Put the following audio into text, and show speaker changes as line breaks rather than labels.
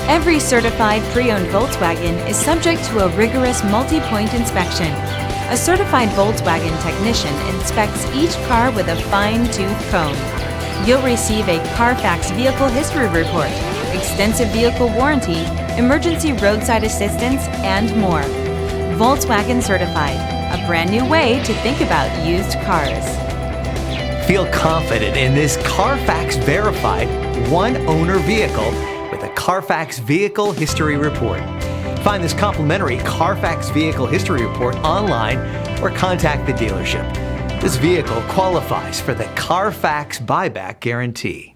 Every certified pre-owned Volkswagen is subject to a rigorous multi-point inspection. A certified Volkswagen technician inspects each car with a fine-tooth comb. You'll receive a CARFAX vehicle history report, extensive vehicle warranty, emergency roadside assistance, and more. Volkswagen Certified, a brand new way to think about used cars.
Feel confident in this CARFAX verified one-owner vehicle with a CARFAX Vehicle History Report. Find this complimentary CARFAX Vehicle History Report online or contact the dealership. This vehicle qualifies for the CARFAX Buyback Guarantee.